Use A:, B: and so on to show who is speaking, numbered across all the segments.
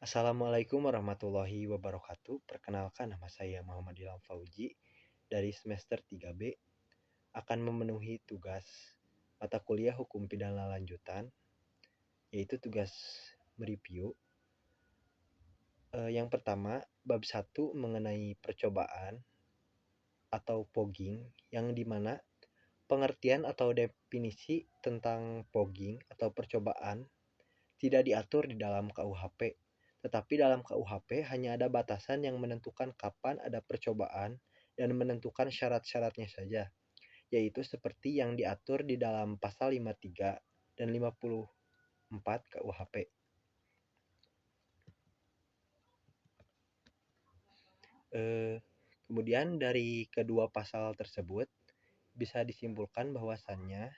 A: Assalamualaikum warahmatullahi wabarakatuh. Perkenalkan, nama saya Muhammad Ilham Fauji dari semester 3B akan memenuhi tugas mata kuliah Hukum Pidana Lanjutan, yaitu tugas mereview. Yang pertama, bab 1 mengenai percobaan atau pogging, yang dimana pengertian atau definisi tentang pogging atau percobaan tidak diatur di dalam KUHP. Tetapi dalam KUHP hanya ada batasan yang menentukan kapan ada percobaan dan menentukan syarat-syaratnya saja, yaitu seperti yang diatur di dalam pasal 53 dan 54 KUHP. Kemudian dari kedua pasal tersebut bisa disimpulkan bahwasannya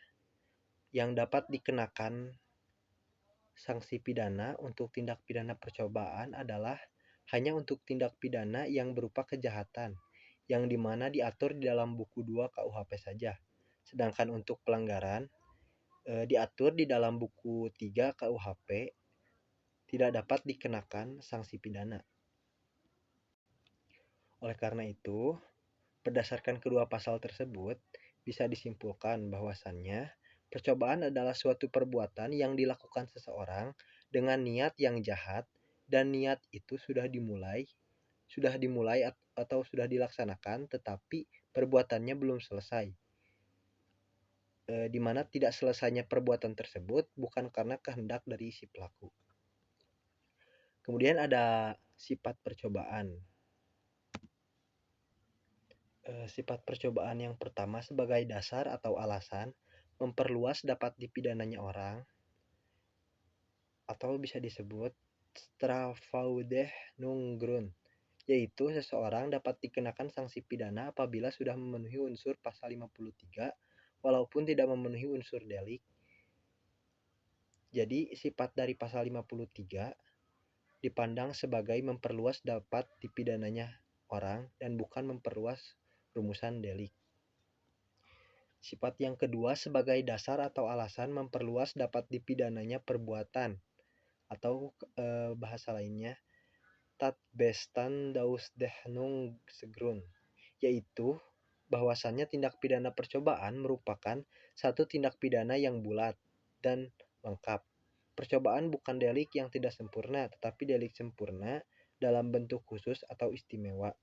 A: yang dapat dikenakan sanksi pidana untuk tindak pidana percobaan adalah hanya untuk tindak pidana yang berupa kejahatan, yang dimana diatur di dalam buku 2 KUHP saja. Sedangkan untuk pelanggaran diatur di dalam buku 3 KUHP, tidak dapat dikenakan sanksi pidana. Oleh karena itu, berdasarkan kedua pasal tersebut, bisa disimpulkan bahwasannya percobaan adalah suatu perbuatan yang dilakukan seseorang dengan niat yang jahat, dan niat itu sudah dimulai atau sudah dilaksanakan, tetapi perbuatannya belum selesai. Di mana tidak selesainya perbuatan tersebut bukan karena kehendak dari si pelaku. Kemudian ada sifat percobaan. Sifat percobaan yang pertama sebagai dasar atau alasan memperluas dapat dipidananya orang, atau bisa disebut strafaudehnungsgrund, yaitu seseorang dapat dikenakan sanksi pidana apabila sudah memenuhi unsur pasal 53 walaupun tidak memenuhi unsur delik. Jadi sifat dari pasal 53 dipandang sebagai memperluas dapat dipidananya orang dan bukan memperluas rumusan delik. Sifat yang kedua sebagai dasar atau alasan memperluas dapat dipidananya perbuatan, atau bahasa lainnya Tatbestandausdehnungsgrund, yaitu bahwasannya tindak pidana percobaan merupakan satu tindak pidana yang bulat dan lengkap. Percobaan bukan delik yang tidak sempurna, tetapi delik sempurna dalam bentuk khusus atau istimewa.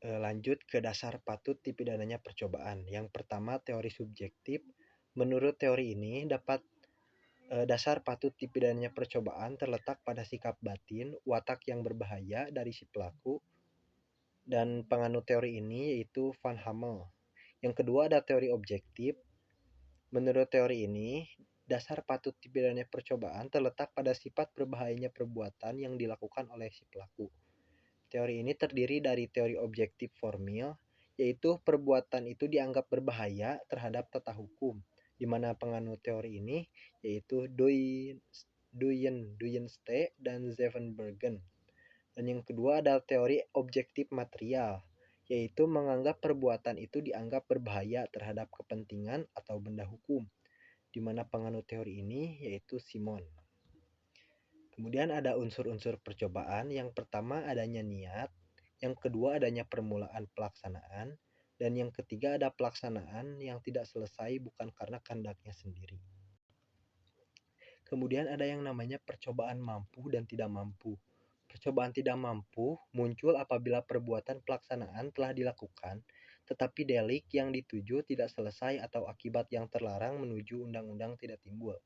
A: Lanjut ke dasar patut dipidananya percobaan. Yang pertama, teori subjektif. Menurut teori ini, dasar patut dipidananya percobaan terletak pada sikap batin, watak yang berbahaya dari si pelaku, dan penganut teori ini yaitu Van Hammel. Yang kedua ada teori objektif. Menurut teori ini, dasar patut dipidananya percobaan terletak pada sifat berbahayanya perbuatan yang dilakukan oleh si pelaku. Teori ini terdiri dari teori objektif formil, yaitu perbuatan itu dianggap berbahaya terhadap tata hukum, di mana penganut teori ini yaitu Duyenste dan Zevenbergen. Dan yang kedua adalah teori objektif material, yaitu menganggap perbuatan itu dianggap berbahaya terhadap kepentingan atau benda hukum, di mana penganut teori ini yaitu Simon. Kemudian ada unsur-unsur percobaan. Yang pertama adanya niat, yang kedua adanya permulaan pelaksanaan, dan yang ketiga ada pelaksanaan yang tidak selesai bukan karena kehendaknya sendiri. Kemudian ada yang namanya percobaan mampu dan tidak mampu. Percobaan tidak mampu muncul apabila perbuatan pelaksanaan telah dilakukan, tetapi delik yang dituju tidak selesai atau akibat yang terlarang menuju undang-undang tidak timbul.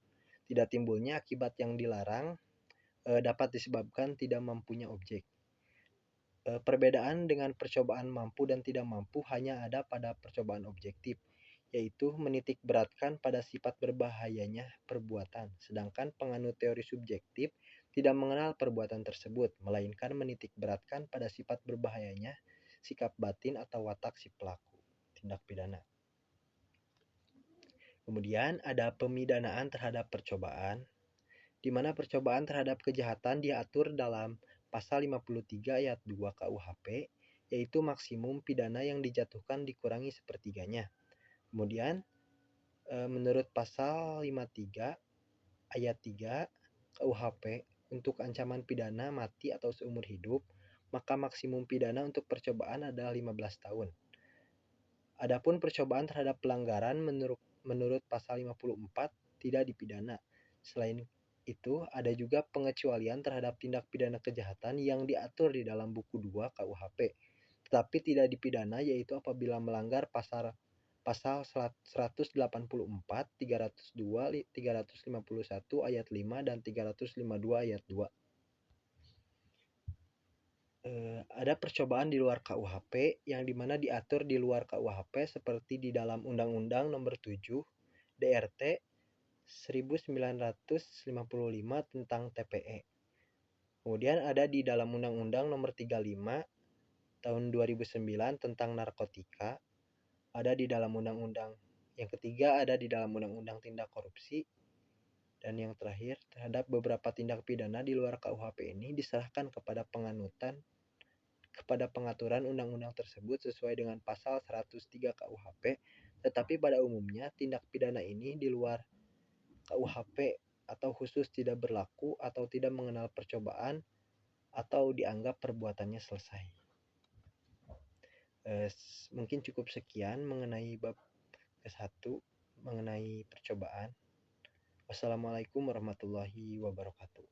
A: Tidak timbulnya akibat yang dilarang dapat disebabkan tidak mampunya objek. Perbedaan dengan percobaan mampu dan tidak mampu hanya ada pada percobaan objektif, yaitu menitik beratkan pada sifat berbahayanya perbuatan, sedangkan penganut teori subjektif tidak mengenal perbuatan tersebut, melainkan menitik beratkan pada sifat berbahayanya sikap batin atau watak si pelaku tindak pidana. Kemudian ada pemidanaan terhadap percobaan, di mana percobaan terhadap kejahatan diatur dalam pasal 53 ayat 2 KUHP, yaitu maksimum pidana yang dijatuhkan dikurangi sepertiganya. Kemudian menurut pasal 53 ayat 3 KUHP untuk ancaman pidana mati atau seumur hidup, maka maksimum pidana untuk percobaan adalah 15 tahun. Adapun percobaan terhadap pelanggaran menurut pasal 54 tidak dipidana. Selain itu, ada juga pengecualian terhadap tindak pidana kejahatan yang diatur di dalam buku 2 KUHP, tetapi tidak dipidana, yaitu apabila melanggar pasal 184, 302, 351 ayat 5 dan 352 ayat 2. Ada percobaan di luar KUHP yang dimana diatur di luar KUHP seperti di dalam Undang-Undang Nomor 7 DRT 1955 tentang TPE. Kemudian ada di dalam Undang-Undang Nomor 35 tahun 2009 tentang narkotika. Ada di dalam Undang-Undang yang ketiga ada di dalam Undang-Undang Tindak Korupsi. Dan yang terakhir, terhadap beberapa tindak pidana di luar KUHP ini diserahkan kepada pengaturan undang-undang tersebut sesuai dengan pasal 103 KUHP, tetapi pada umumnya tindak pidana ini di luar KUHP atau khusus tidak berlaku atau tidak mengenal percobaan atau dianggap perbuatannya selesai. Mungkin cukup sekian mengenai bab ke-1 mengenai percobaan. Wassalamualaikum warahmatullahi wabarakatuh.